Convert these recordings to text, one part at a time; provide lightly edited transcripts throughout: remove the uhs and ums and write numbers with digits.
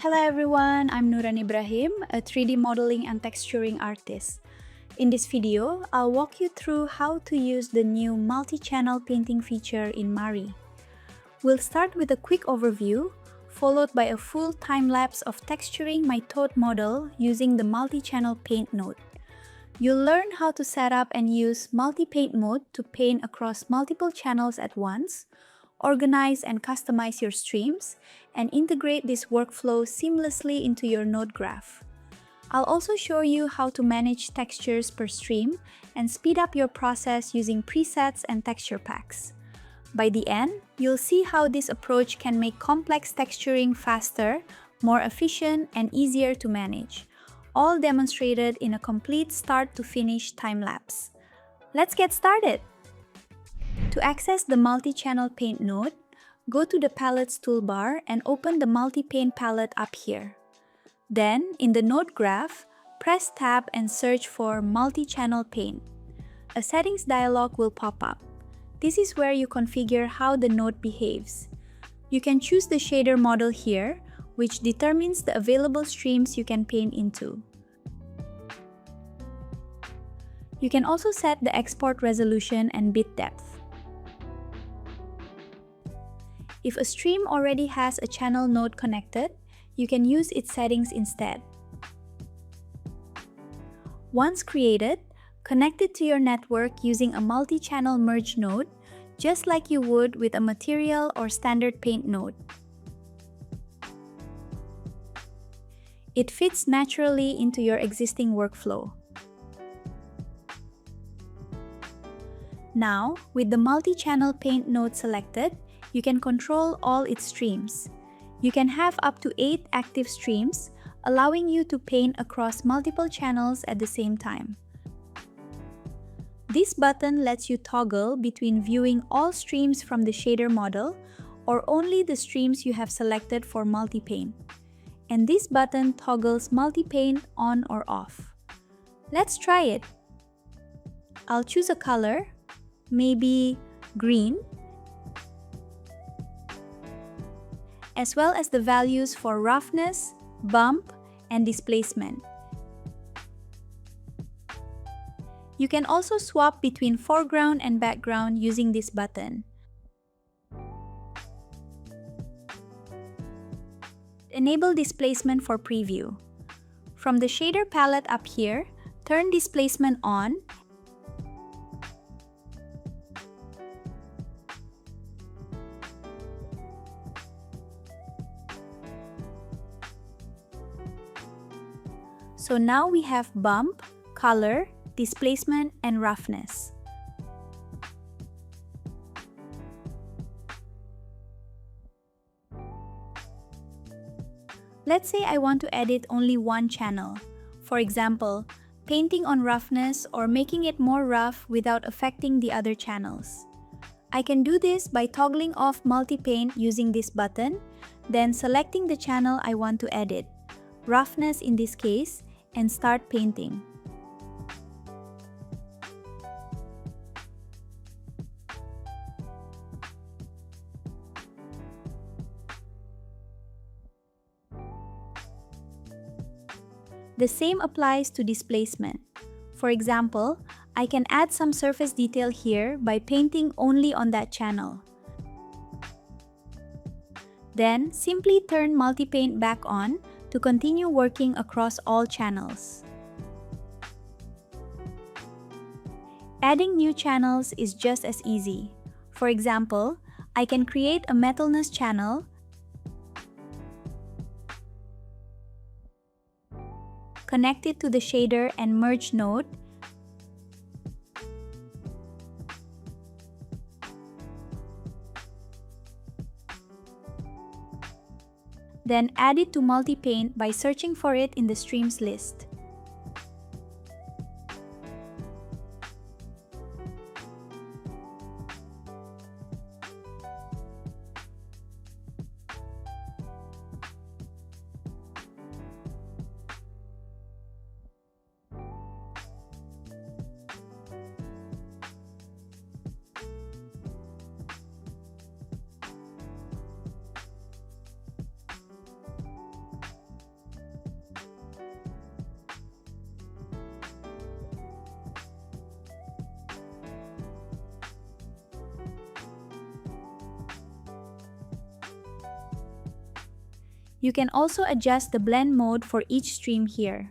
Hello everyone, I'm Noura Ibrahim, a 3D modeling and texturing artist. In this video, I'll walk you through how to use the new multi-channel painting feature in Mari. We'll start with a quick overview, followed by a full time-lapse of texturing my toad model using the multi-channel paint node. You'll learn how to set up and use multi-paint mode to paint across multiple channels at once, organize and customize your streams, and integrate this workflow seamlessly into your node graph. I'll also show you how to manage textures per stream and speed up your process using presets and texture packs. By the end, you'll see how this approach can make complex texturing faster, more efficient, and easier to manage, all demonstrated in a complete start-to-finish time-lapse. Let's get started! To access the multi-channel paint node, go to the Palettes toolbar and open the Multi-Paint palette up here. Then, in the node graph, press Tab and search for Multi-Channel Paint. A settings dialog will pop up. This is where you configure how the node behaves. You can choose the shader model here, which determines the available streams you can paint into. You can also set the export resolution and bit depth. If a stream already has a channel node connected, you can use its settings instead. Once created, connect it to your network using a multi-channel merge node, just like you would with a material or standard paint node. It fits naturally into your existing workflow. Now, with the multi-channel paint node selected, you can control all its streams. You can have up to 8 active streams, allowing you to paint across multiple channels at the same time. This button lets you toggle between viewing all streams from the shader model or only the streams you have selected for multi-paint. And this button toggles multi-paint on or off. Let's try it. I'll choose a color, maybe green, as well as the values for roughness, bump, and displacement. You can also swap between foreground and background using this button. Enable displacement for preview. From the shader palette up here, turn displacement on So now we have bump, color, displacement, and roughness. Let's say I want to edit only one channel. For example, painting on roughness or making it more rough without affecting the other channels. I can do this by toggling off multi-paint using this button, then selecting the channel I want to edit, roughness in this case, and start painting. The same applies to displacement. For example, I can add some surface detail here by painting only on that channel. Then, simply turn multi-paint back on to continue working across all channels. Adding new channels is just as easy. For example, I can create a metalness channel, connect it to the shader and merge node, then add it to multi-paint by searching for it in the streams list. You can also adjust the blend mode for each stream here.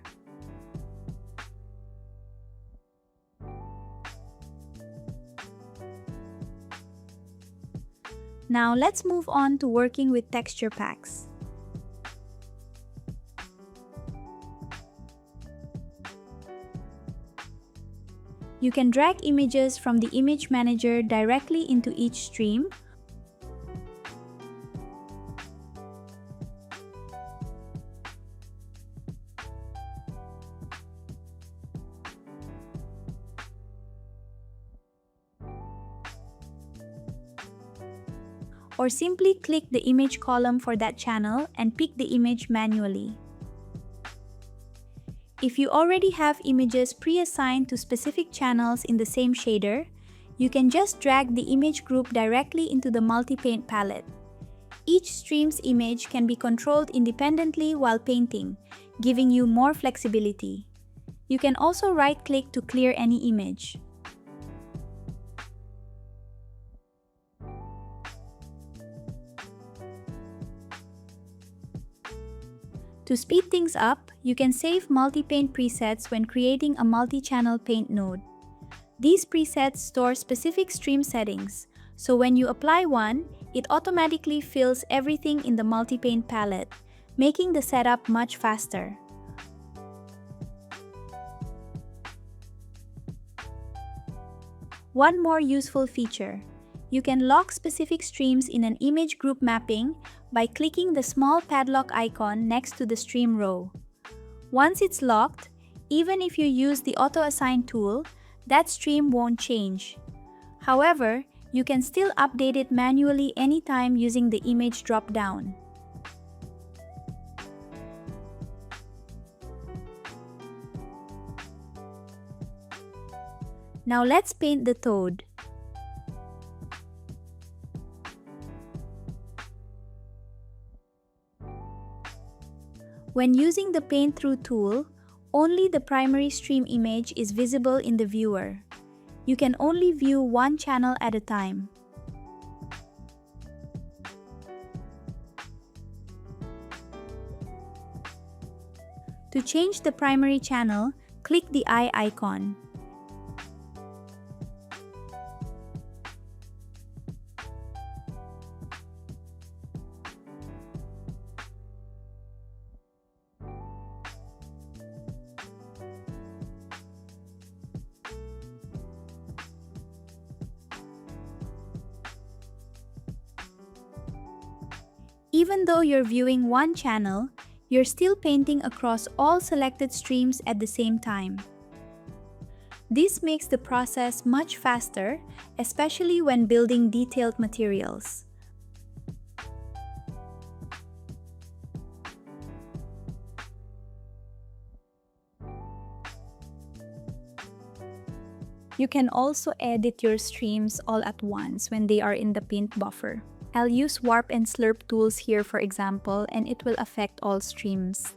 Now let's move on to working with texture packs. You can drag images from the image manager directly into each stream, or simply click the image column for that channel and pick the image manually. If you already have images pre-assigned to specific channels in the same shader, you can just drag the image group directly into the multi-paint palette. Each stream's image can be controlled independently while painting, giving you more flexibility. You can also right-click to clear any image. To speed things up, you can save multi-paint presets when creating a multi-channel paint node. These presets store specific stream settings, so when you apply one, it automatically fills everything in the multi-paint palette, making the setup much faster. One more useful feature. You can lock specific streams in an image group mapping by clicking the small padlock icon next to the stream row. Once it's locked, even if you use the auto-assign tool, that stream won't change. However, you can still update it manually anytime using the image drop-down. Now let's paint the toad. When using the Paint Through tool, only the primary stream image is visible in the viewer. You can only view one channel at a time. To change the primary channel, click the eye icon. Even though you're viewing one channel, you're still painting across all selected streams at the same time. This makes the process much faster, especially when building detailed materials. You can also edit your streams all at once when they are in the paint buffer. I'll use Warp and Slurp tools here, for example, and it will affect all streams.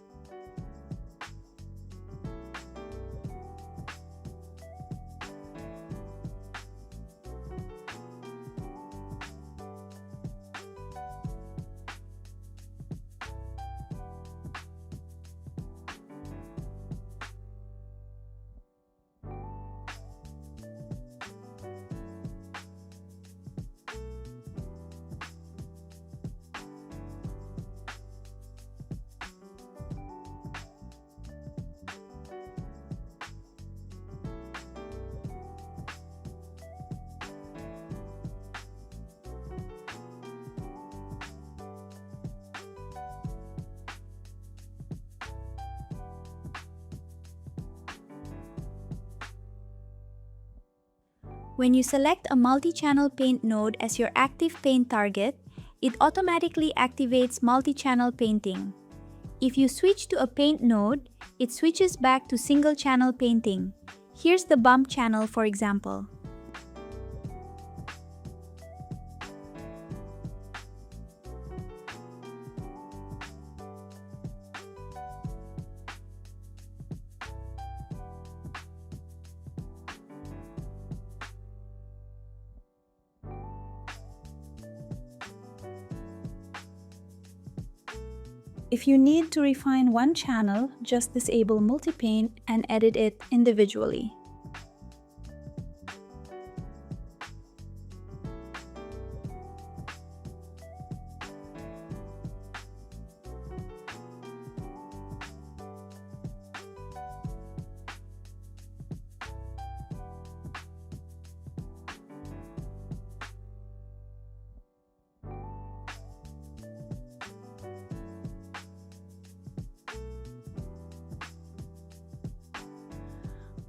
When you select a multi-channel paint node as your active paint target, it automatically activates multi-channel painting. If you switch to a paint node, it switches back to single-channel painting. Here's the bump channel, for example. If you need to refine one channel, just disable multi-paint and edit it individually.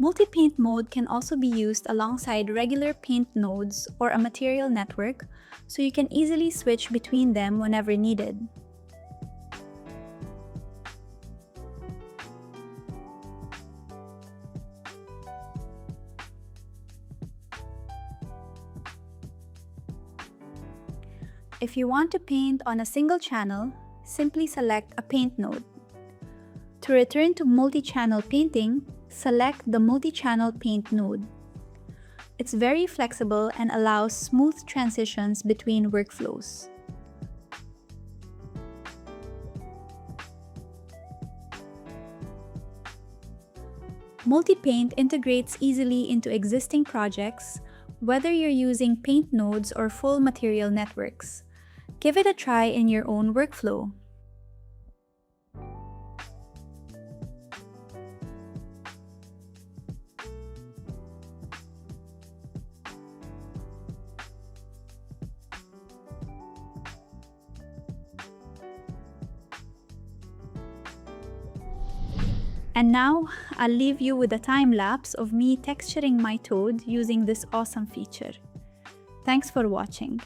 Multi-paint mode can also be used alongside regular paint nodes or a material network, so you can easily switch between them whenever needed. If you want to paint on a single channel, simply select a paint node. To return to multi-channel painting, select the multi-channel paint node. It's very flexible and allows smooth transitions between workflows. Multi-paint integrates easily into existing projects, whether you're using paint nodes or full material networks. Give it a try in your own workflow. And now, I'll leave you with a time lapse of me texturing my toad using this awesome feature. Thanks for watching.